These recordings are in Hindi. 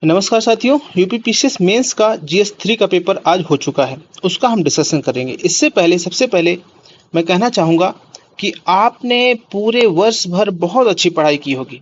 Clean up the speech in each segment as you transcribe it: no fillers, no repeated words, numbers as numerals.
नमस्कार साथियों, यूपीपीसीएस मेंस का जीएस 3 का पेपर आज हो चुका है। उसका हम डिस्कशन करेंगे। इससे पहले सबसे पहले मैं कहना चाहूँगा कि आपने पूरे वर्ष भर बहुत अच्छी पढ़ाई की होगी,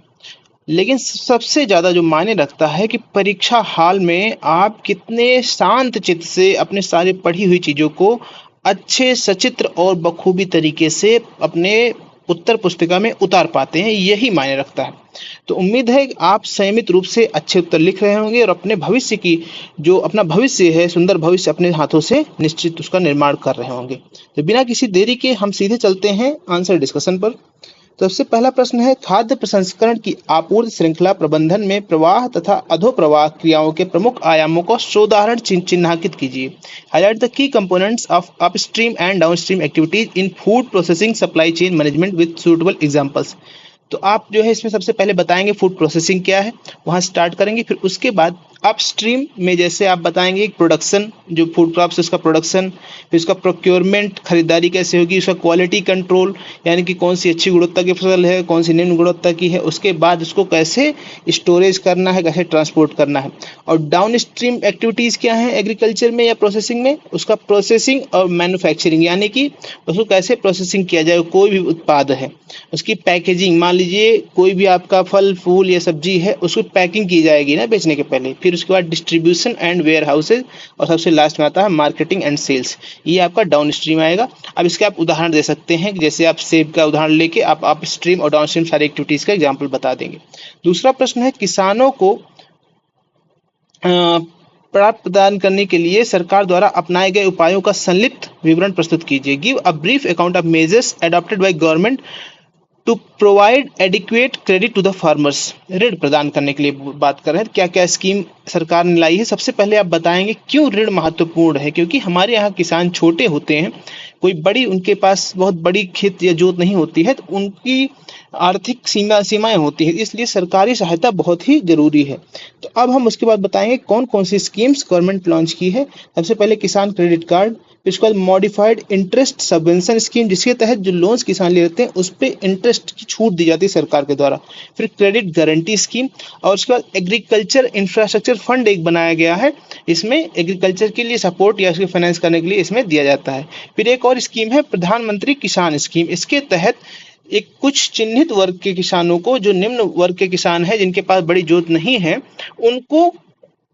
लेकिन सबसे ज़्यादा जो मायने रखता है कि परीक्षा हॉल में आप कितने शांत चित्त से अपने सारी पढ़ी हुई चीज़ों को अच्छे सचित्र और बखूबी तरीके से अपने उत्तर पुस्तिका में उतार पाते हैं, यही मायने रखता है। तो उम्मीद है कि आप संयमित रूप से अच्छे उत्तर लिख रहे होंगे और अपने भविष्य की जो अपना भविष्य है, सुंदर भविष्य अपने हाथों से निश्चित उसका निर्माण कर रहे होंगे। तो बिना किसी देरी के हम सीधे चलते हैं आंसर डिस्कशन पर। तो सबसे पहला प्रश्न है, खाद्य प्रसंस्करण की आपूर्ति श्रृंखला प्रबंधन में प्रवाह तथा अधोप्रवाह क्रियाओं के प्रमुख आयामों को सोदाहरण चिन्हांकित कीजिए। Highlight the key components of upstream and downstream activities in food processing supply chain management with suitable examples. तो आप जो है इसमें सबसे पहले बताएंगे फूड प्रोसेसिंग क्या है, वहां स्टार्ट करेंगे। फिर उसके बाद अपस्ट्रीम में जैसे आप बताएंगे प्रोडक्शन, जो फूड क्रॉप्स उसका प्रोडक्शन, फिर उसका प्रोक्योरमेंट खरीदारी कैसे होगी, उसका क्वालिटी कंट्रोल यानी कि कौन सी अच्छी गुणवत्ता की फसल है, कौन सी निम्न गुणवत्ता की है, उसके बाद उसको कैसे स्टोरेज करना है, कैसे ट्रांसपोर्ट करना है। और डाउन स्ट्रीम एक्टिविटीज़ क्या है एग्रीकल्चर में या प्रोसेसिंग में, उसका प्रोसेसिंग और मैन्युफैक्चरिंग यानी कि उसको कैसे प्रोसेसिंग किया जाए, कोई भी उत्पाद है उसकी पैकेजिंग, मान लीजिए कोई भी आपका फल फूल या सब्जी है उसको पैकिंग की जाएगी ना बेचने के पहले, फिर उसके बाद डिस्ट्रीब्यूशन एंड वेयर हाउसेज, और सबसे लास्ट में आता है मार्केटिंग एंड सेल्स। ये आपका डाउन स्ट्रीम आएगा। अब इसके आप उदाहरण दे सकते हैं, जैसे आप सेब का उदाहरण लेके आप अप स्ट्रीम और डाउन स्ट्रीम सारी एक्टिविटीज का एग्जाम्पल बता देंगे। दूसरा प्रश्न है, किसानों को प्राप्त प्रदान करने के लिए सरकार द्वारा अपनाए गए उपायों का संक्षिप्त विवरण प्रस्तुत कीजिए। Give a brief account of measures adopted by government to provide adequate credit to the farmers. ऋण प्रदान करने के लिए बात कर रहे हैं, क्या क्या स्कीम सरकार ने लाई है। सबसे पहले आप बताएंगे क्यों ऋण महत्वपूर्ण है, क्योंकि हमारे यहाँ किसान छोटे होते हैं, कोई बड़ी उनके पास बहुत बड़ी खेत या जोत नहीं होती है, तो उनकी आर्थिक सीमाएं होती हैं, इसलिए सरकारी सहायता बहुत ही जरूरी है। तो अब हम उसके बाद बताएंगे कौन कौन सी स्कीम्स गवर्नमेंट लॉन्च की है। सबसे पहले किसान क्रेडिट कार्ड, इसके बाद मॉडिफाइड इंटरेस्ट सबवेंशन स्कीम, जिसके तहत जो लोन्स किसान ले लेते हैं उस पर इंटरेस्ट की छूट दी जाती है सरकार के द्वारा। फिर क्रेडिट गारंटी स्कीम, और उसके बाद एग्रीकल्चर इंफ्रास्ट्रक्चर फंड एक बनाया गया है, इसमें एग्रीकल्चर के लिए सपोर्ट या उसके फाइनेंस करने के लिए इसमें दिया जाता है। फिर एक और स्कीम है प्रधानमंत्री किसान स्कीम, इसके तहत एक कुछ चिन्हित वर्ग के किसानों को, जो निम्न वर्ग के किसान हैं जिनके पास बड़ी जोत नहीं है, उनको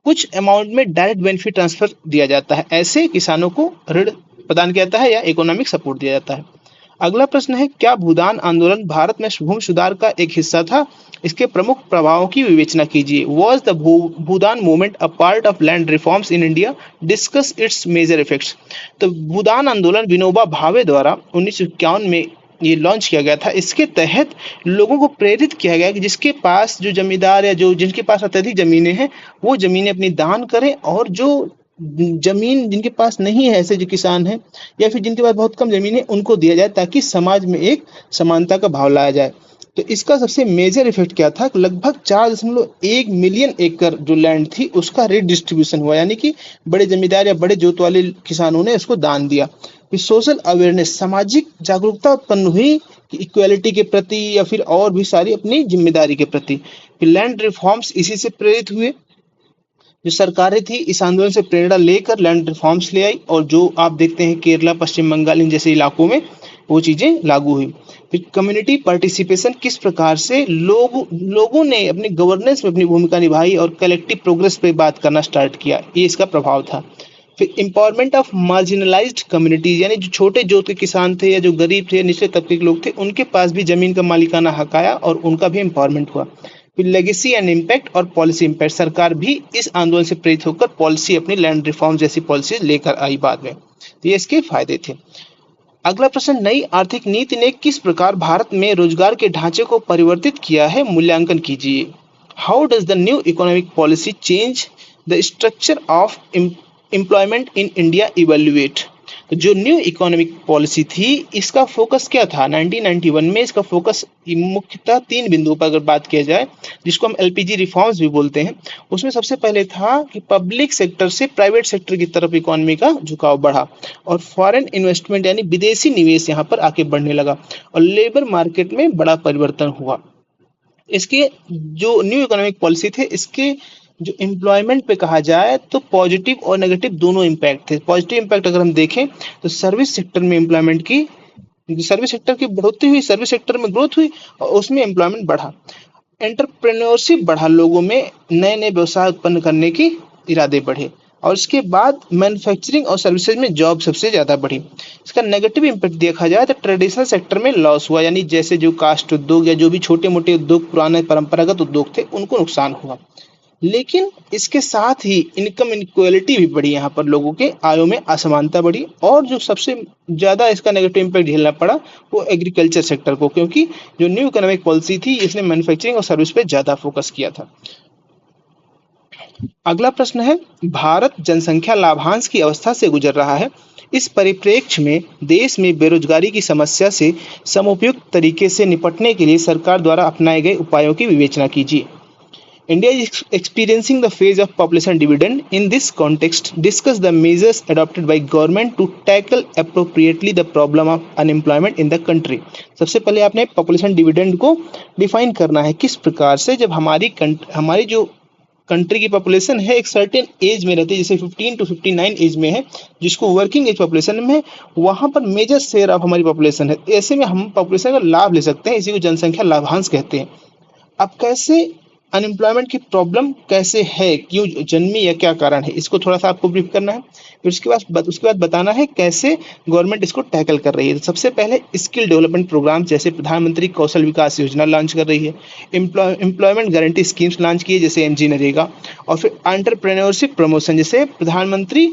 कुछ अमाउंट में डायरेक्ट बेनिफिट ट्रांसफर दिया जाता है। ऐसे किसानों को ऋण प्रदान किया जाता है या इकोनॉमिक सपोर्ट दिया जाता है। अगला प्रश्न है, क्या भूदान आंदोलन भारत में भूमि सुधार का एक हिस्सा था। इसके प्रमुख प्रभावों की विवेचना कीजिए। Was the Bhoodan movement a part of land reforms in India, discuss its major effects. तो भूदान आंदोलन विनोबा भावे द्वारा 1951 में ये लॉन्च किया गया था। इसके तहत लोगों को प्रेरित किया गया कि जिसके पास जो जमींदार या जो जिनके पास अत्यधिक जमीनें हैं वो जमीनें अपनी दान करें, और जो जमीन जिनके पास नहीं है, ऐसे जो किसान हैं या फिर जिनके पास बहुत कम जमीन है, उनको दिया जाए ताकि समाज में एक समानता का भाव लाया जाए। तो इसका सबसे मेजर इफेक्ट क्या था, लगभग 4.1 मिलियन एकड़ जो लैंड थी उसका रिडिस्ट्रीब्यूशन हुआ, यानी कि बड़े जमींदार या बड़े जोत वाले किसानों ने उसको दान दिया। फिर सोशल अवेयरनेस, सामाजिक जागरूकता उत्पन्न हुई कि इक्वालिटी के प्रति या फिर और भी सारी अपनी जिम्मेदारी के प्रति। फिर लैंड रिफॉर्म्स इसी से प्रेरित हुए, जो सरकारें थी इस आंदोलन से प्रेरणा लेकर लैंड रिफॉर्म्स ले आई, और जो आप देखते हैं केरला पश्चिम बंगाल इन जैसे इलाकों में वो चीजें लागू हुई। फिर कम्युनिटी पार्टिसिपेशन, किस प्रकार से लोगों ने अपनी गवर्नेंस में अपनी भूमिका निभाई और कलेक्टिव प्रोग्रेस पे बात करना स्टार्ट किया, ये इसका प्रभाव था। फिर एम्पावरमेंट ऑफ मार्जिनलाइज्ड कम्युनिटीज, यानी जो छोटे जोत के किसान थे या जो गरीब थे, निचले तबके के लोग थे, उनके पास भी जमीन का मालिकाना हक आया और उनका भी एम्पावरमेंट हुआ। फिर लेगेसी एंड इम्पैक्ट और पॉलिसी इम्पैक्ट, सरकार भी इस आंदोलन से प्रेरित होकर पॉलिसी, अपनी लैंड रिफॉर्म जैसी पॉलिसी लेकर आई बाद में, तो ये इसके फायदे थे। अगला प्रश्न, नई आर्थिक नीति ने किस प्रकार भारत में रोजगार के ढांचे को परिवर्तित किया है, मूल्यांकन कीजिए। How does the new economic policy change the structure of employment in India evaluate. तो जो न्यू इकोनॉमिक पॉलिसी थी इसका फोकस क्या था 1991 में, इसका फोकस मुख्यतः 3 बिंदुओं पर अगर बात किया जाए, जिसको हम एलपीजी रिफॉर्म्स भी बोलते हैं। उसमें सबसे पहले था कि पब्लिक सेक्टर से प्राइवेट सेक्टर की तरफ इकोनॉमी का झुकाव बढ़ा, और फॉरेन इन्वेस्टमेंट यानी विदेशी निवेश यहाँ पर आके बढ़ने लगा, और लेबर मार्केट में बड़ा परिवर्तन हुआ। इसके जो न्यू इकोनॉमिक पॉलिसी थे इसके जो एम्प्लॉयमेंट पे कहा जाए तो पॉजिटिव और नेगेटिव दोनों इम्पैक्ट थे। पॉजिटिव इम्पैक्ट अगर हम देखें तो सर्विस सेक्टर में एम्प्लॉयमेंट की, सर्विस सेक्टर की बढ़ोतरी हुई, सर्विस सेक्टर में ग्रोथ हुई और उसमें एम्प्लॉयमेंट बढ़ा। एंटरप्रेन्योरशिप बढ़ा, लोगों में नए नए व्यवसाय उत्पन्न करने की इरादे बढ़े। और इसके बाद मैन्युफैक्चरिंग और सर्विसेज में जॉब सबसे ज्यादा बढ़ी। इसका नेगेटिव इम्पैक्ट देखा जाए तो ट्रेडिशनल सेक्टर में लॉस हुआ, यानी जैसे जो कास्ट उद्योग या जो भी छोटे मोटे उद्योग, पुराने परंपरागत उद्योग थे, उनको नुकसान हुआ। लेकिन इसके साथ ही इनकम इनक्वालिटी भी बढ़ी, यहाँ पर लोगों के आयों में असमानता बढ़ी। और जो सबसे ज्यादा इसका नेगेटिव इम्पैक्ट झेलना पड़ा वो एग्रीकल्चर सेक्टर को, क्योंकि जो न्यू इकोनॉमिक पॉलिसी थी इसने मैन्युफैक्चरिंग और सर्विस पे ज्यादा फोकस किया था। अगला प्रश्न है, भारत जनसंख्या लाभांश की अवस्था से गुजर रहा है। इस परिप्रेक्ष्य में देश में बेरोजगारी की समस्या से समुपयुक्त तरीके से निपटने के लिए सरकार द्वारा अपनाए गए उपायों की विवेचना कीजिए। India is experiencing the phase of population dividend. In this context, discuss the measures adopted by government to tackle appropriately the problem of unemployment in the country. सबसे पहले आपने पॉपुलेशन डिविडेंड को डिफाइन करना है, किस प्रकार से जब हमारी जो कंट्री की पॉपुलेशन है एक सर्टेन एज में रहती है, जैसे 15 to 59 एज में है, जिसको वर्किंग एज पॉपुलेशन में, वहां पर मेजर शेयर ऑफ हमारी पॉपुलेशन है। ऐसे में हम पॉपुलेशन का लाभ ले सकते हैं, इसी को जनसंख्या लाभांश कहते हैं। अब कैसे अनएम्प्लॉयमेंट की प्रॉब्लम कैसे है, क्यों जन्मी या क्या कारण है, इसको थोड़ा सा आपको ब्रीफ करना है। फिर उसके बाद बताना है कैसे गवर्नमेंट इसको टैकल कर रही है। तो सबसे पहले स्किल डेवलपमेंट प्रोग्राम जैसे प्रधानमंत्री कौशल विकास योजना लॉन्च कर रही है, एम्प्लॉयमेंट गारंटी स्कीम्स लॉन्च की है जैसे एमजी नरेगा, और फिर एंटरप्रेन्योरशिप प्रमोशन जैसे प्रधानमंत्री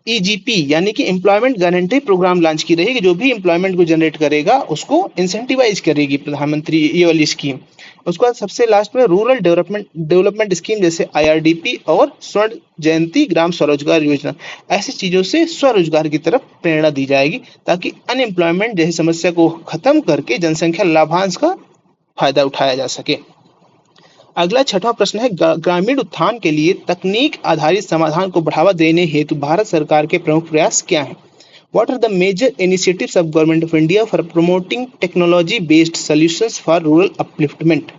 ईजीपी यानी कि एम्प्लॉयमेंट गारंटी प्रोग्राम लॉन्च की रहेगी, जो भी एम्प्लॉयमेंट को जनरेट करेगा उसको इंसेंटिवाइज करेगी प्रधानमंत्री ये वाली स्कीम। उसके बाद सबसे लास्ट में रूरल डेवलपमेंट स्कीम जैसे आईआरडीपी और स्वर्ण जयंती ग्राम स्वरोजगार योजना, ऐसी चीजों से स्वरोजगार की तरफ प्रेरणा दी जाएगी ताकि अनएम्प्लॉयमेंट जैसी समस्या को खत्म करके जनसंख्या लाभांश का फायदा उठाया जा सके। अगला छठवां प्रश्न है, ग्रामीण उत्थान के लिए तकनीक आधारित समाधान को बढ़ावा देने हेतु भारत सरकार के प्रमुख प्रयास क्या हैं? What are the major initiatives of Government of India for promoting technology-based solutions for rural upliftment?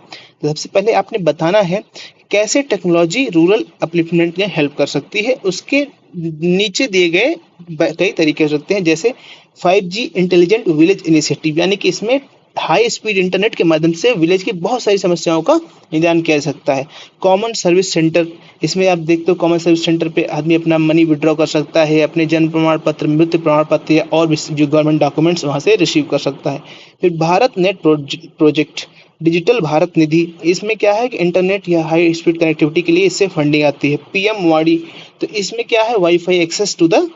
तो सबसे पहले आपने बताना है कैसे टेक्नोलॉजी रूरल अपलिफ्टमेंट में हेल्प कर सकती है। उसके नीचे दिए गए कई तरीके हो सकते हैं, जैसे 5G इंटेलिजेंट विलेज इनिशिएटिव, यानी कि इसमें हाई स्पीड इंटरनेट के माध्यम से विलेज की बहुत सारी समस्याओं का निदान किया जा सकता है। कॉमन सर्विस सेंटर, इसमें आप देखते हो कॉमन सर्विस सेंटर पे आदमी अपना मनी विड्रॉ कर सकता है, अपने जन्म प्रमाण पत्र, मृत्यु प्रमाण पत्र या और भी जो गवर्नमेंट डॉक्यूमेंट्स वहां से रिसीव कर सकता है। फिर Bharat net project, digital Bharat Nidhi, इसमें क्या है कि इंटरनेट या हाई स्पीड कनेक्टिविटी के लिए इससे फंडिंग आती है। पीएम वाड़ी, तो इसमें क्या है wifi access to the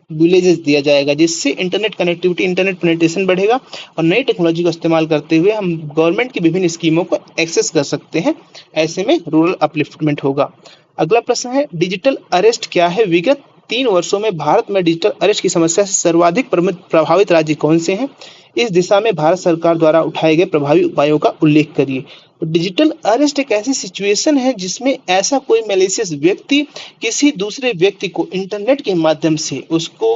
villages दिया जाएगा, जिससे इंटरनेट कनेक्टिविटी, इंटरनेट पेनिट्रेशन बढ़ेगा और नई टेक्नोलॉजी का इस्तेमाल करते हुए हम गवर्नमेंट की विभिन्न स्कीमों को एक्सेस कर सकते हैं। ऐसे में रूरल अपलिफ्टमेंट होगा। अगला प्रश्न है, डिजिटल अरेस्ट क्या है? विगत 3 वर्षों में भारत में डिजिटल अरेस्ट की समस्या से सर्वाधिक प्रभावित राज्य कौन से हैं? इस दिशा में भारत सरकार द्वारा उठाए गए प्रभावी उपायों का उल्लेख करिए। डिजिटल अरेस्ट एक ऐसी सिचुएशन है जिसमें ऐसा कोई मैलिशियस व्यक्ति किसी दूसरे व्यक्ति को इंटरनेट के माध्यम से उसको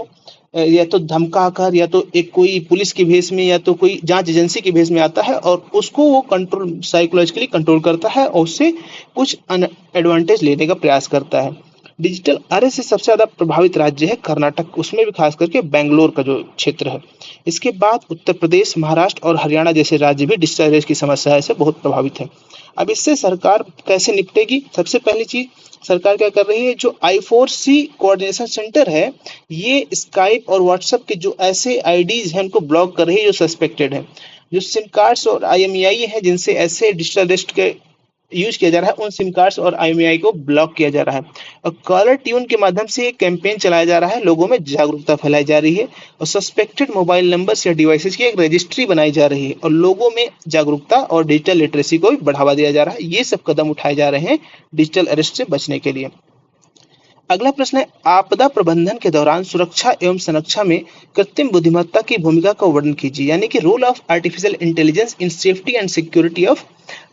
या तो धमका कर या तो एक कोई पुलिस के भेष में या तो कोई जांच एजेंसी के भेष में आता है और उसको वो कंट्रोल साइकोलॉजिकली कंट्रोल करता है और उससे कुछ एडवांटेज लेने का प्रयास करता है। डिजिटल अरेस्ट से सबसे ज्यादा प्रभावित राज्य है कर्नाटक, उसमें भी खास करके बेंगलोर का जो क्षेत्र है। इसके बाद उत्तर प्रदेश, महाराष्ट्र और हरियाणा जैसे राज्य भी डिजिटल अरेस्ट की समस्या से बहुत प्रभावित है। अब इससे सरकार कैसे निपटेगी? सबसे पहली चीज सरकार क्या कर रही है, जो I4C कोऑर्डिनेशन सेंटर है, ये स्काइप और व्हाट्सएप के जो ऐसे आईडीज हैं उनको ब्लॉक कर रही है जो सस्पेक्टेड है। जो सिम कार्ड्स और IMEI है जिनसे ऐसे डिजिटल अरेस्ट के यूज किया जा रहा है, उन सिम कार्ड्स और IMEI को ब्लॉक किया जा रहा है। और कॉलर ट्यून के माध्यम से एक कैंपेन चलाया जा रहा है, लोगों में जागरूकता फैलाई जा रही है और सस्पेक्टेड मोबाइल नंबर्स या डिवाइसेस की एक रजिस्ट्री बनाई जा रही है और लोगों में जागरूकता और डिजिटल लिटरेसी को भी बढ़ावा दिया जा रहा है। ये सब कदम उठाए जा रहे हैं डिजिटल अरेस्ट से बचने के लिए। अगला प्रश्न है, आपदा प्रबंधन के दौरान सुरक्षा एवं संरक्षा में कृत्रिम बुद्धिमत्ता की भूमिका का वर्णन कीजिए, यानी कि role of artificial intelligence in safety and security of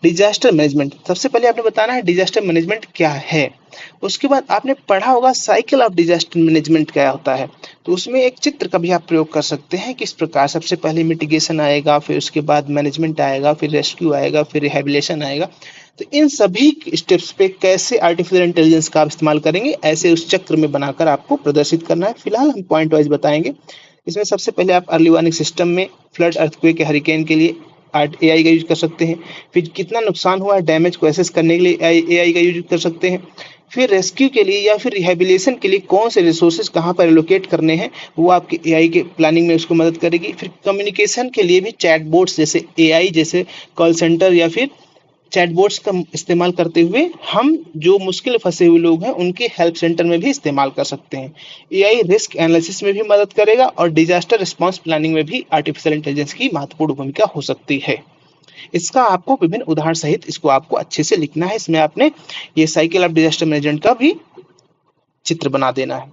disaster management. सबसे पहले आपने बताना है डिजास्टर मैनेजमेंट क्या है। उसके बाद आपने पढ़ा होगा साइकिल ऑफ डिजास्टर मैनेजमेंट क्या होता है, तो उसमें एक चित्र का भी आप प्रयोग कर सकते हैं। किस प्रकार सबसे पहले मिटिगेशन आएगा, फिर उसके बाद मैनेजमेंट आएगा, फिर रेस्क्यू आएगा, फिर रिहेबिलिटेशन आएगा। तो इन सभी स्टेप्स पे कैसे आर्टिफिशियल इंटेलिजेंस का आप इस्तेमाल करेंगे, ऐसे उस चक्र में बनाकर आपको प्रदर्शित करना है। फिलहाल हम पॉइंट वाइज बताएंगे। इसमें सबसे पहले आप अर्ली वार्निंग सिस्टम में फ्लड, अर्थक्वेक या हरिकेन के लिए एआई का यूज कर सकते हैं। फिर कितना नुकसान हुआ है, डैमेज को एसेस करने के लिए एआई का यूज कर सकते हैं। फिर रेस्क्यू के लिए या फिर रिहेबिलिटेशन के लिए कौन से रिसोर्सेज कहाँ पर एलोकेट करने हैं, वो आपके एआई के प्लानिंग में उसको मदद करेगी। फिर कम्युनिकेशन के लिए भी चैटबॉट्स जैसे एआई जैसे कॉल सेंटर या फिर चैटबॉट्स का इस्तेमाल करते हुए हम जो मुश्किल फंसे हुए लोग हैं उनके हेल्प सेंटर में भी इस्तेमाल कर सकते हैं। एआई रिस्क एनालिसिस में भी मदद करेगा और डिजास्टर रिस्पांस प्लानिंग में भी आर्टिफिशियल इंटेलिजेंस की महत्वपूर्ण भूमिका हो सकती है। इसका आपको विभिन्न उदाहरण सहित इसको आपको अच्छे से लिखना है। इसमें आपने ये साइकिल ऑफ डिजास्टर मैनेजमेंट का भी चित्र बना देना है।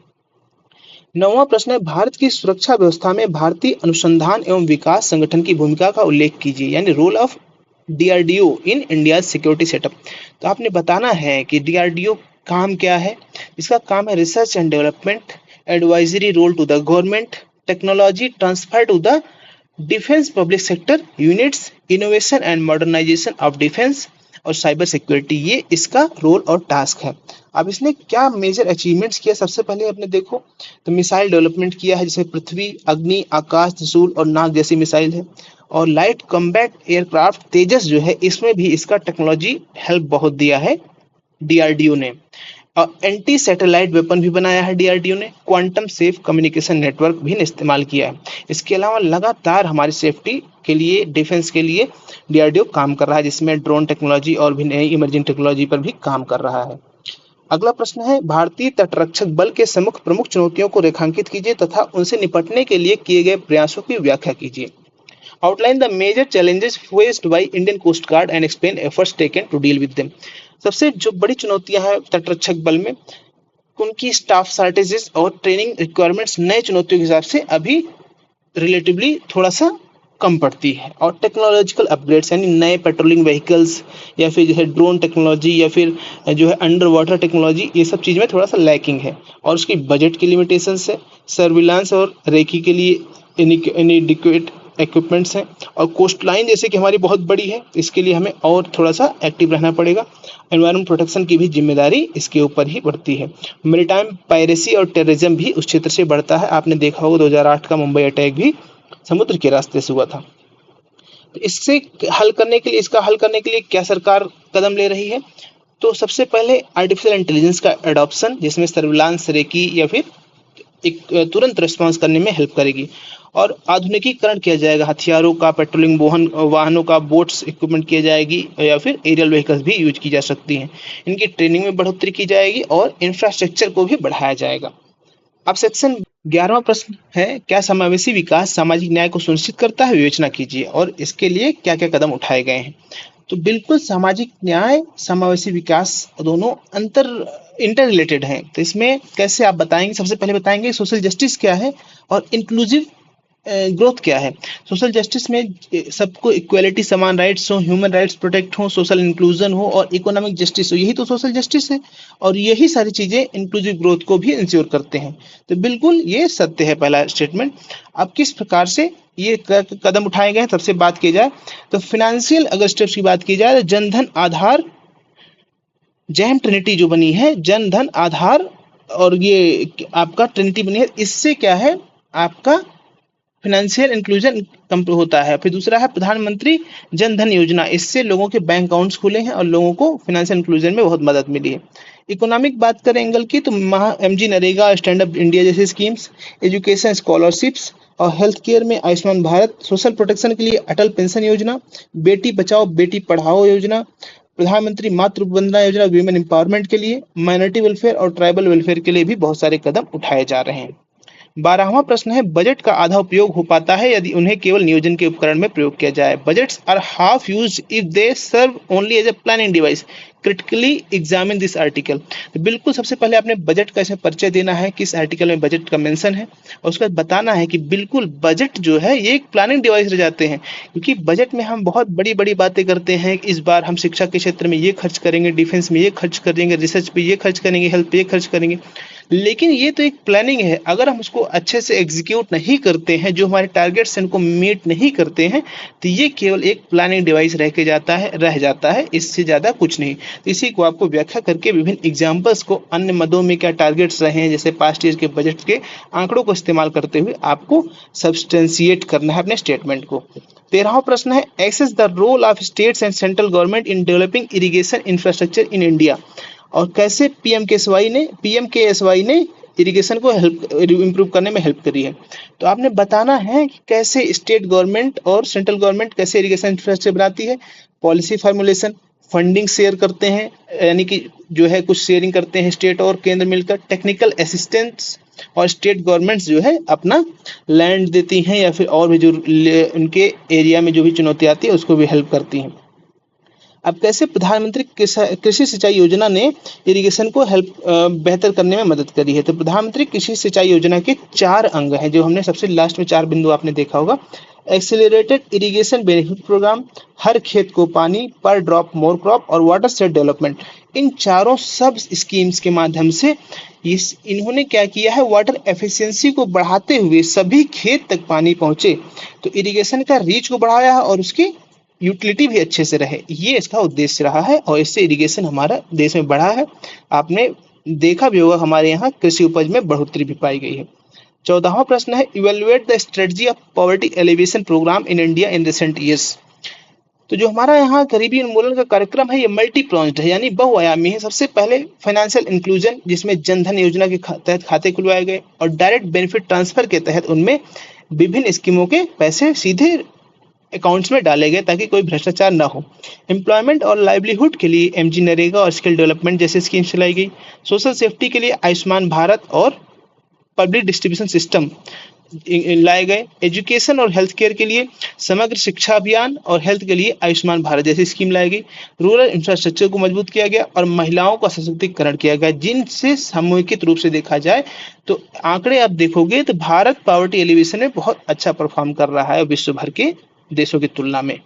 9वां प्रश्न है, भारत की सुरक्षा व्यवस्था में भारतीय अनुसंधान एवं विकास संगठन की भूमिका का उल्लेख कीजिए, यानी role of DRDO in India security setup. तो आपने बताना है कि डीआरडीओ काम क्या है। इसका काम है research and development, advisory role to the government, technology transfer to the defence public sector units, innovation and modernisation of defence और साइबर सिक्योरिटी। ये इसका रोल और टास्क है। अब इसने क्या मेजर अचीवमेंट्स किया, सबसे पहले आपने देखो तो मिसाइल डेवलपमेंट किया है, जिसमें पृथ्वी, अग्नि, आकाश, त्रिशूल और नाग जैसी मिसाइल है। और लाइट कॉम्बैट एयरक्राफ्ट तेजस जो है, इसमें भी इसका टेक्नोलॉजी हेल्प बहुत दिया है डीआरडीओ ने। और एंटी सैटेलाइट वेपन भी बनाया है डीआरडीओ ने। क्वांटम सेफ कम्युनिकेशन नेटवर्क भी इस्तेमाल किया है। इसके अलावा लगातार हमारी सेफ्टी के लिए, डिफेंस के लिए डीआरडीओ काम कर रहा है, जिसमें ड्रोन टेक्नोलॉजी और भी नई इमर्जिंग टेक्नोलॉजी पर भी काम कर रहा है। अगला प्रश्न है, भारतीय तटरक्षक बल के सम्मुख प्रमुख चुनौतियों को रेखांकित कीजिए तथा उनसे निपटने के लिए किए गए प्रयासों की व्याख्या कीजिए। Outline the major challenges faced by Indian coast guard and explain efforts taken to deal with them. सबसे जो बड़ी चुनौतियां हैं तटरक्षक बल में, उनकी स्टाफ शॉर्टेजेस और ट्रेनिंग रिक्वायरमेंट्स नए चुनौतियों के हिसाब से अभी रिलेटिवली थोड़ा सा कम पड़ती है। और टेक्नोलॉजिकल अपग्रेड्स यानी नए पेट्रोलिंग व्हीकल्स या फिर जैसे ड्रोन टेक्नोलॉजी या फिर जो है अंडर वाटर टेक्नोलॉजी, ये सब चीज़ में थोड़ा सा लैकिंग है। और उसकी बजट की लिमिटेशंस है। सर्विलांस और रेकी के लिए इनएडिक्वेट इक्विपमेंट्स हैं। और कोस्ट लाइन जैसे कि हमारी बहुत बड़ी है, इसके लिए हमें और थोड़ा सा एक्टिव रहना पड़ेगा। एनवायरमेंट प्रोटेक्शन की भी जिम्मेदारी इसके ऊपर ही बढ़ती है। मैरीटाइम पायरेसी और टेररिज्म भी उस क्षेत्र से बढ़ता है। आपने देखा होगा 2008 का मुंबई अटैक भी समुद्र के रास्ते से हुआ था। तो इसका हल करने के लिए क्या सरकार कदम ले रही है? तो सबसे पहले आर्टिफिशियल इंटेलिजेंस का एडॉप्शन, जिसमें सर्विलांस, रेकी या फिर एक तुरंत रिस्पांस करने में हेल्प करेगी। और आधुनिकीकरण किया जाएगा, हथियारों का, पेट्रोलिंग वाहनों का, बोट्स इक्विपमेंट किया जाएगी या फिर एरियल व्हीकल्स भी यूज की जा सकती हैं। इनकी ट्रेनिंग में बढ़ोतरी की जाएगी और इंफ्रास्ट्रक्चर को भी बढ़ाया जाएगा। अब सेक्शन 11वां प्रश्न है, क्या समावेशी विकास सामाजिक न्याय को सुनिश्चित करता है? विवेचना कीजिए और इसके लिए क्या क्या कदम उठाए गए हैं। तो बिल्कुल सामाजिक न्याय, समावेशी विकास दोनों इंटर रिलेटेड हैं। तो इसमें कैसे आप बताएंगे? सबसे पहले बताएंगे सोशल जस्टिस क्या है और इंक्लूसिव ग्रोथ क्या है। सोशल जस्टिस में सबको इक्वालिटी, समान राइट्स हो, ह्यूमन राइट्स प्रोटेक्ट हो, सोशल इंक्लूजन हो और इकोनॉमिक जस्टिस हो, यही तो सोशल जस्टिस है। और यही सारी चीजें इंक्लूसिव ग्रोथ को भी इंश्योर करते हैं। तो बिल्कुल ये सत्य है पहला स्टेटमेंट। अब किस प्रकार से ये कदम उठाए गए, सबसे बात की जाए तो फिनेंशियल अगर स्टेप्स की बात की जाए तो जनधन आधार, जैम ट्रिनिटी जो बनी है, जनधन आधार और ये आपका ट्रिनिटी बनी है, इससे क्या है आपका फिनेंशियल इंक्लूजन होता है। फिर दूसरा है प्रधानमंत्री जन धन योजना, इससे लोगों के बैंक अकाउंट्स खुले हैं और लोगों को फिनेंशियल इंक्लूजन में बहुत मदद मिली है। इकोनॉमिक बात करें एंगल की तो MG NREGA, stand up India जैसे स्कीम्स, एजुकेशन स्कॉलरशिप्स और हेल्थ केयर में आयुष्मान भारत, सोशल प्रोटेक्शन के लिए अटल पेंशन योजना, बेटी बचाओ बेटी पढ़ाओ योजना, प्रधानमंत्री मातृ वंदना योजना वीमेन एम्पावरमेंट के लिए, माइनॉरिटी वेलफेयर और ट्राइबल वेलफेयर के लिए भी बहुत सारे कदम उठाए जा रहे हैं। 12वां प्रश्न है, बजट का आधा उपयोग हो पाता है यदि उन्हें केवल नियोजन के उपकरण में प्रयोग किया जाए। Budgets are half used if they serve only as a planning device. Critically examine this article. तो बिल्कुल सबसे पहले आपने बजट का इसमें परिचय देना है, किस आर्टिकल में बजट का मेंशन है, और उसके बाद बताना है कि बिल्कुल बजट जो है ये एक प्लानिंग डिवाइस रह जाते हैं। क्योंकि बजट में हम बहुत बड़ी बड़ी बातें करते हैं, इस बार हम शिक्षा के क्षेत्र में ये खर्च करेंगे, डिफेंस में ये खर्च करेंगे, रिसर्च पे ये खर्च करेंगे, हेल्थ पे ये खर्च करेंगे। लेकिन ये तो एक प्लानिंग है, अगर हम उसको अच्छे से एग्जीक्यूट नहीं करते हैं, जो हमारे टारगेट्स हैं उनको मीट नहीं करते हैं, तो ये केवल एक प्लानिंग डिवाइस रह जाता है, इससे ज़्यादा कुछ नहीं। तो इसी को आपको व्याख्या करके विभिन्न एग्जाम्पल्स को, अन्य मदों में क्या टारगेट्स रहे हैं, जैसे पास्ट ईयर के बजट के आंकड़ों को इस्तेमाल करते हुए आपको सब्सटेंशिएट करना है अपने स्टेटमेंट को। 13वां प्रश्न है, assess the role of states and central government in developing irrigation infrastructure in India, और कैसे पीएम के एस वाई ने इरिगेशन को इम्प्रूव करने में हेल्प करी है। तो आपने बताना है कि कैसे स्टेट गवर्नमेंट और सेंट्रल गवर्नमेंट कैसे इरिगेशन इंफ्रास्ट्रक्चर बनाती है, पॉलिसी फार्मुलेशन, फंडिंग शेयर करते हैं, यानी कि जो है कुछ शेयरिंग करते हैं स्टेट और केंद्र मिलकर, टेक्निकल असिस्टेंस, और स्टेट गवर्नमेंट्स जो है अपना लैंड देती हैं या फिर और भी जो उनके एरिया में जो भी चुनौती आती है उसको भी हेल्प करती हैं। अब कैसे प्रधानमंत्री कृषि सिंचाई योजना ने इरिगेशन को बेहतर करने में मदद करी है। तो प्रधानमंत्री कृषि सिंचाई योजना के 4 अंग हैं, जो हमने सबसे लास्ट में 4 बिंदु आपने देखा होगा। एक्सेलरेटेड इरिगेशन बेनिफिट प्रोग्राम, हर खेत को पानी, पर ड्रॉप मोर क्रॉप, और वाटर सेट डेवलपमेंट। इन चारों सब स्कीम्स के माध्यम से इन्होंने क्या किया है, वाटर एफिशिएंसी को बढ़ाते हुए सभी खेत तक पानी पहुंचे, तो इरिगेशन का रीच को बढ़ाया है और उसकी यूटिलिटी भी अच्छे से रहे, ये इसका उद्देश्य रहा है, और इससे इरिगेशन हमारा देश में बढ़ा है। आपने देखा भी होगा हमारे यहाँ कृषि उपज में बढ़ोतरी भी पाई गई है। 14वां प्रश्न है, evaluate the strategy of poverty alleviation programme in India in recent years. तो जो हमारा यहाँ गरीबी उन्मूलन का कार्यक्रम है, ये मल्टी प्रोन्ड है, यानी बहुआयामी है। सबसे पहले फाइनेंशियल इंक्लूजन, जिसमें जनधन योजना के तहत खाते खुलवाए गए, और डायरेक्ट बेनिफिट ट्रांसफर के तहत उनमें विभिन्न स्कीमों के पैसे सीधे अकाउंट्स में डाले गए ताकि कोई भ्रष्टाचार ना हो। एम्प्लॉयमेंट और लाइवलीहुड के लिए एमजी नरेगा और स्किल डेवलपमेंट जैसी स्कीम चलाई गई। सोशल सेफ्टी के लिए आयुष्मान भारत और पब्लिक डिस्ट्रीब्यूशन सिस्टम लाए गए। एजुकेशन और हेल्थ केयर के लिए समग्र शिक्षा अभियान, और हेल्थ के लिए आयुष्मान भारत जैसी स्कीम लाई गई। रूरल इंफ्रास्ट्रक्चर को मजबूत किया गया और महिलाओं का सशक्तिकरण किया गया, जिनसे सामूहिक रूप से देखा जाए तो आंकड़े आप देखोगे तो भारत पॉवर्टी एलिवेशन में बहुत अच्छा परफॉर्म कर रहा है विश्व भर के देशों की तुलना में।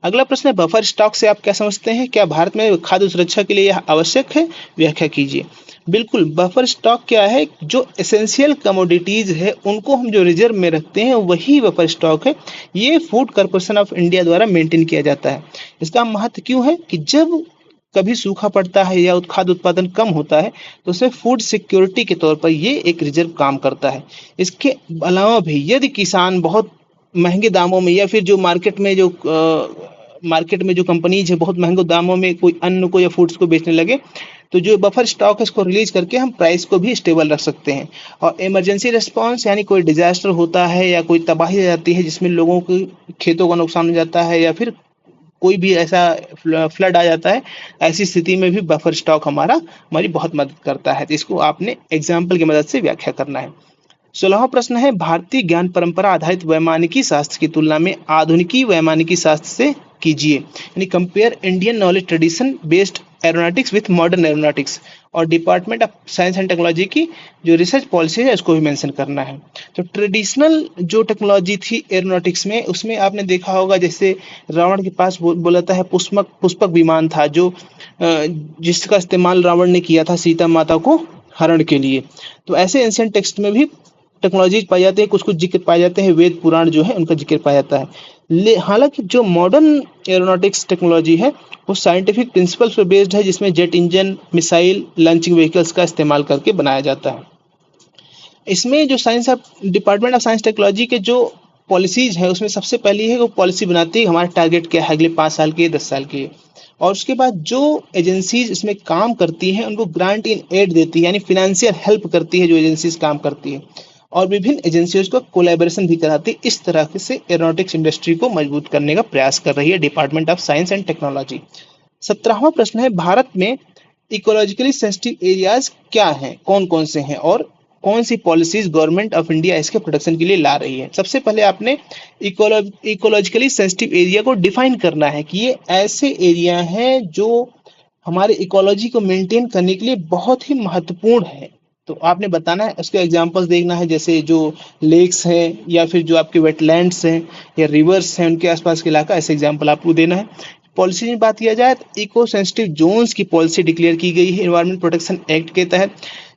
अगला प्रश्न है, बफर स्टॉक से आप क्या समझते हैं, क्या भारत में खाद्य सुरक्षा के लिए यह आवश्यक है, व्याख्या कीजिए। बिल्कुल, बफर स्टॉक क्या है, जो एसेंशियल कमोडिटीज है उनको हम जो रिजर्व में रखते हैं वही बफर स्टॉक है। ये फूड कॉर्पोरेशन ऑफ इंडिया द्वारा मेंटेन किया जाता है। इसका महत्व क्यों है कि जब कभी सूखा पड़ता है या खाद्य उत्पादन कम होता है तो उसमें फूड सिक्योरिटी के तौर पर ये एक रिजर्व काम करता है। इसके अलावा भी यदि किसान बहुत महंगे दामों में या फिर जो मार्केट में जो कंपनीज है बहुत महंगे दामों में कोई अन्न को या फूड्स को बेचने लगे, तो जो बफर स्टॉक है इसको रिलीज करके हम प्राइस को भी स्टेबल रख सकते हैं। और इमरजेंसी रिस्पांस, यानी कोई डिजास्टर होता है या कोई तबाही आ जाती है जिसमें लोगों के खेतों का नुकसान हो जाता है या फिर कोई भी ऐसा फ्लड आ जाता है, ऐसी स्थिति में भी बफर स्टॉक हमारी बहुत मदद करता है। तो इसको आपने एग्जाम्पल की मदद से व्याख्या करना है। 16वां प्रश्न है, भारतीय ज्ञान परंपरा आधारित वैमानिकी शास्त्र की तुलना में आधुनिकी वैमानिकी शास्त्र से कीजिए, यानी compare Indian knowledge tradition based aeronautics with modern aeronautics. और department of science and technology की जो रिसर्च पॉलिसी है उसको भी मेंशन करना है। तो ट्रेडिशनल जो टेक्नोलॉजी थी एरोनॉटिक्स में, उसमें आपने देखा होगा जैसे रावण के पास बोलता है पुष्पक विमान था, जो जिसका इस्तेमाल रावण ने किया था सीता माता को हरण के लिए। तो ऐसे एंशिएंट टेक्स्ट में भी टेक्नोलॉजीज पाए जाते हैं, कुछ जिक्र पाए जाते हैं, वेद पुराण जो है उनका जिक्र पाया जाता है। हालांकि जो मॉडर्न एरोनॉटिक्स टेक्नोलॉजी है वो साइंटिफिक प्रिंसिपल्स पर बेस्ड है, जिसमें jet engine, missile, launching vehicles का इस्तेमाल करके बनाया जाता है। इसमें जो डिपार्टमेंट ऑफ साइंस टेक्नोलॉजी के जो पॉलिसीज है उसमें सबसे पहली है वो पॉलिसी बनाती है हमारा टारगेट क्या है अगले 5 साल के, 10 साल के, और उसके बाद जो एजेंसीज इसमें काम करती हैं उनको ग्रांट इन एड देती है, यानी फिनेंशियल हेल्प करती है जो एजेंसीज काम करती है, और विभिन्न एजेंसियों को कोलैबोरेशन भी कराती है। इस तरह से एरोनॉटिक्स इंडस्ट्री को मजबूत करने का प्रयास कर रही है department of science and technology. 17वां प्रश्न है, भारत में इकोलॉजिकली सेंसिटिव एरियाज क्या हैं, कौन कौन से हैं, और कौन सी पॉलिसीज गवर्नमेंट ऑफ इंडिया इसके प्रोटेक्शन के लिए ला रही है। सबसे पहले आपने इकोलॉजिकली सेंसिटिव एरिया को डिफाइन करना है कि ये ऐसे एरिया हैं जो हमारे इकोलॉजी को मेंटेन करने के लिए बहुत ही महत्वपूर्ण है। तो आपने बताना है, उसके एग्जांपल्स देखना है, जैसे जो लेक्स हैं या फिर जो आपके वेटलैंड्स हैं या रिवर्स हैं उनके आसपास के इलाका, ऐसे एग्जांपल आपको देना है। पॉलिसी में बात किया जाए तो इको सेंसिटिव जोन्स की पॉलिसी डिक्लेयर की गई है एनवायरमेंट प्रोटेक्शन एक्ट के तहत,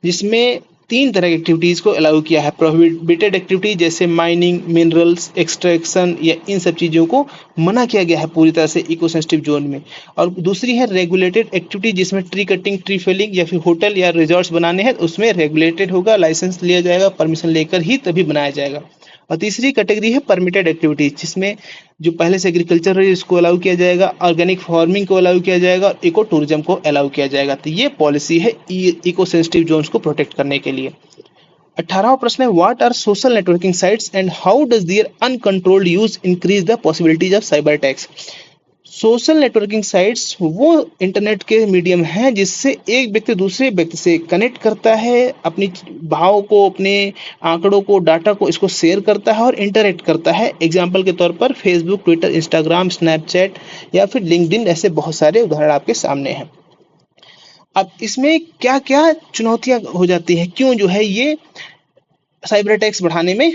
जिसमें 3 तरह की एक्टिविटीज़ को अलाउ किया है। प्रोहिबिटेड एक्टिविटी जैसे माइनिंग, मिनरल्स एक्सट्रैक्शन या इन सब चीज़ों को मना किया गया है पूरी तरह से इको सेंसिटिव जोन में। और दूसरी है रेगुलेटेड एक्टिविटी जिसमें ट्री कटिंग, ट्री फेलिंग या फिर होटल या रिजॉर्ट्स बनाने हैं, उसमें रेगुलेटेड होगा, लाइसेंस लिया जाएगा, परमिशन लेकर ही तभी बनाया जाएगा। और तीसरी कैटेगरी है परमिटेड एक्टिविटीज, जिसमें जो पहले से एग्रीकल्चर है इसको अलाउ किया जाएगा, ऑर्गेनिक फार्मिंग को अलाउ किया जाएगा और इको टूरिज्म को अलाउ किया जाएगा। तो ये पॉलिसी है इको सेंसिटिव जोन्स को प्रोटेक्ट करने के लिए। 18वां प्रश्न है what are social networking sites and how does their uncontrolled use increase the possibilities of cyber attacks. Social networking sites वो इंटरनेट के मीडियम हैं जिससे एक व्यक्ति दूसरे व्यक्ति से कनेक्ट करता है, अपनी भाव को, अपने आंकड़ों को, डाटा को इसको शेयर करता है और इंटरेक्ट करता है। एग्जाम्पल के तौर पर फेसबुक, ट्विटर, इंस्टाग्राम, स्नैपचैट या फिर लिंक्डइन, ऐसे बहुत सारे उदाहरण आपके सामने हैं। अब इसमें क्या क्या चुनौतियां हो जाती हैं, क्यों जो है ये साइबर अटैक्स बढ़ाने में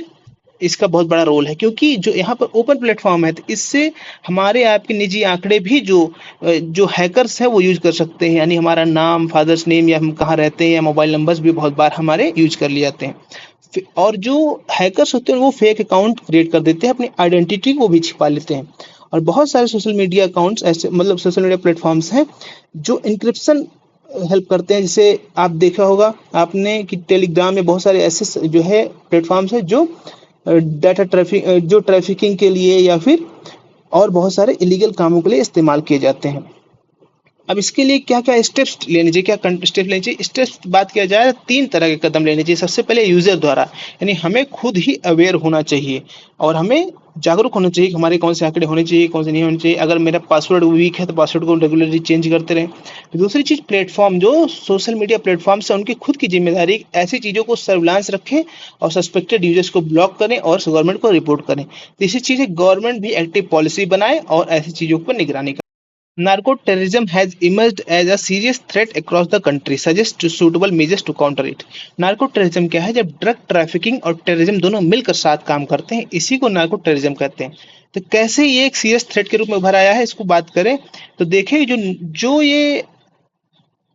इसका बहुत बड़ा रोल है, क्योंकि जो यहाँ पर ओपन प्लेटफॉर्म है तो इससे हमारे आपके निजी आंकड़े भी जो हैकर्स हैं वो यूज कर सकते हैं, यानी हमारा नाम, फादर्स नेम या हम कहाँ रहते हैं या मोबाइल नंबर्स भी बहुत बार हमारे यूज कर लिए जाते हैं। और जो हैकर्स होते हैं वो फेक अकाउंट क्रिएट कर देते हैं, अपनी आइडेंटिटी को भी छिपा लेते हैं। और बहुत सारे सोशल मीडिया अकाउंट्स ऐसे, मतलब सोशल मीडिया प्लेटफॉर्म्स हैं जो इंक्रिप्शन हेल्प करते हैं। जैसे आप देखा होगा आपने कि टेलीग्राम में बहुत सारे ऐसे जो है प्लेटफॉर्म्स हैं जो डाटा ट्रैफिकिंग के लिए या फिर और बहुत सारे इलीगल कामों के लिए इस्तेमाल किए जाते हैं। अब इसके लिए क्या क्या स्टेप्स लेने चाहिए, क्या स्टेप लेने चाहिए? स्टेप्स बात किया जाए 3 तरह के कदम लेने चाहिए। सबसे पहले यूजर द्वारा, यानी हमें खुद ही अवेयर होना चाहिए और हमें जागरूक होना चाहिए कि हमारे कौन से आंकड़े होने चाहिए, कौन से नहीं होने चाहिए। अगर मेरा पासवर्ड वीक है तो पासवर्ड को रेगुलरली चेंज करते रहें। दूसरी चीज, प्लेटफॉर्म जो सोशल मीडिया प्लेटफॉर्म्स है उनकी खुद की जिम्मेदारी, ऐसी चीजों को सर्विलांस रखें और सस्पेक्टेड यूजर्स को ब्लॉक करें और गवर्नमेंट को रिपोर्ट करें। तीसरी चीज है गवर्नमेंट भी एक्टिव पॉलिसी बनाए और ऐसी चीजों पर निगरानी करें। Narco terrorism has emerged as a serious threat across the country, suggests suitable measures to counter it. Narco terrorism क्या है? जब ड्रग ट्रैफिकिंग और टेररिज्म दोनों मिलकर साथ काम करते हैं, इसी को नार्को टेररिज्म कहते हैं। तो कैसे ये एक सीरियस थ्रेट के रूप में उभर आया है, इसको बात करें तो देखिए जो ये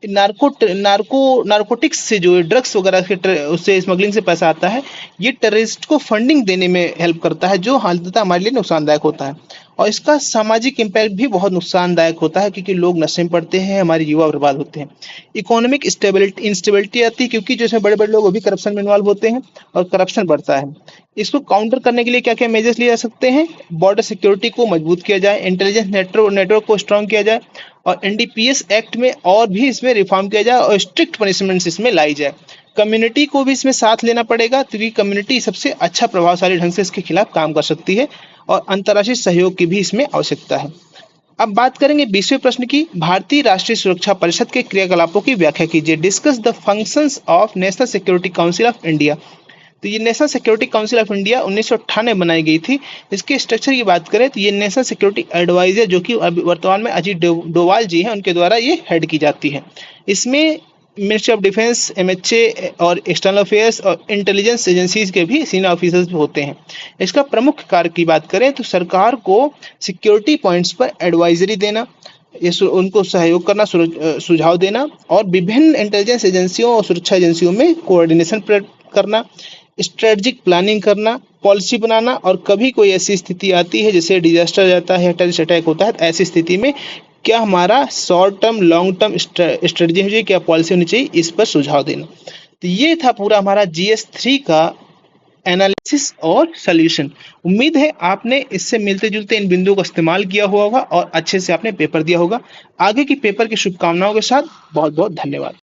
नार्कोटिक्स से, जो ड्रग्स वगैरह के उससे स्मगलिंग से पैसा आता है, ये टेररिस्ट को फंडिंग देने में हेल्प करता है, जो हालतता हमारे लिए नुकसानदायक होता है। और इसका सामाजिक इम्पैक्ट भी बहुत नुकसानदायक होता है, क्योंकि लोग नशे में पड़ते हैं, हमारे युवा बर्बाद होते हैं। इकोनॉमिक इंस्टेबिलिटी आती है, क्योंकि जो इसमें बड़े बड़े लोग वो भी करप्शन में इन्वॉल्व होते हैं और करप्शन बढ़ता है। इसको काउंटर करने के लिए क्या क्या मेजर्स लिए जा सकते हैं? बॉर्डर सिक्योरिटी को मजबूत किया जाए, इंटेलिजेंस नेटवर्क को स्ट्रॉन्ग किया जाए और एनडीपीएस एक्ट में और भी इसमें रिफॉर्म किया जाए और स्ट्रिक्ट पनिशमेंट्स इसमें लाई जाए। कम्युनिटी को भी इसमें साथ लेना पड़ेगा, क्योंकि कम्युनिटी सबसे अच्छा प्रभावशाली ढंग से इसके खिलाफ काम कर सकती है और अंतर्राष्ट्रीय सहयोग की भी इसमें आवश्यकता है। अब बात करेंगे 20वें प्रश्न की। भारतीय राष्ट्रीय सुरक्षा परिषद के क्रियाकलापों की व्याख्या कीजिए। Discuss the functions of national security council of India. तो ये national security council of India 1998 में बनाई गई थी। इसके स्ट्रक्चर की बात करें तो ये नेशनल सिक्योरिटी एडवाइजर, जो कि अभी वर्तमान में अजीत डोवाल जी हैं, उनके द्वारा ये हेड की जाती है। इसमें मिनिस्ट्री ऑफ डिफेंस, एमएचए और एक्सटर्नल अफेयर्स और इंटेलिजेंस एजेंसीज के भी सीनियर ऑफिसर्स होते हैं। इसका प्रमुख कार्य की बात करें तो सरकार को सिक्योरिटी पॉइंट्स पर एडवाइजरी देना, उनको सहयोग करना, सुझाव देना और विभिन्न इंटेलिजेंस एजेंसियों और सुरक्षा एजेंसियों में कोऑर्डिनेशन करना, स्ट्रेटजिक प्लानिंग करना, पॉलिसी बनाना। और कभी कोई ऐसी स्थिति आती है जैसे डिजास्टर आ जाता है, टेररिस्ट अटैक होता है, तो ऐसी स्थिति में क्या हमारा short term, long term strategy होनी चाहिए, क्या पॉलिसी होनी चाहिए, इस पर सुझाव देना। तो ये था पूरा हमारा GS3 का एनालिसिस और सॉल्यूशन। उम्मीद है आपने इससे मिलते जुलते इन बिंदुओं का इस्तेमाल किया हुआ होगा और अच्छे से आपने पेपर दिया होगा। आगे की पेपर की शुभकामनाओं के साथ बहुत बहुत धन्यवाद।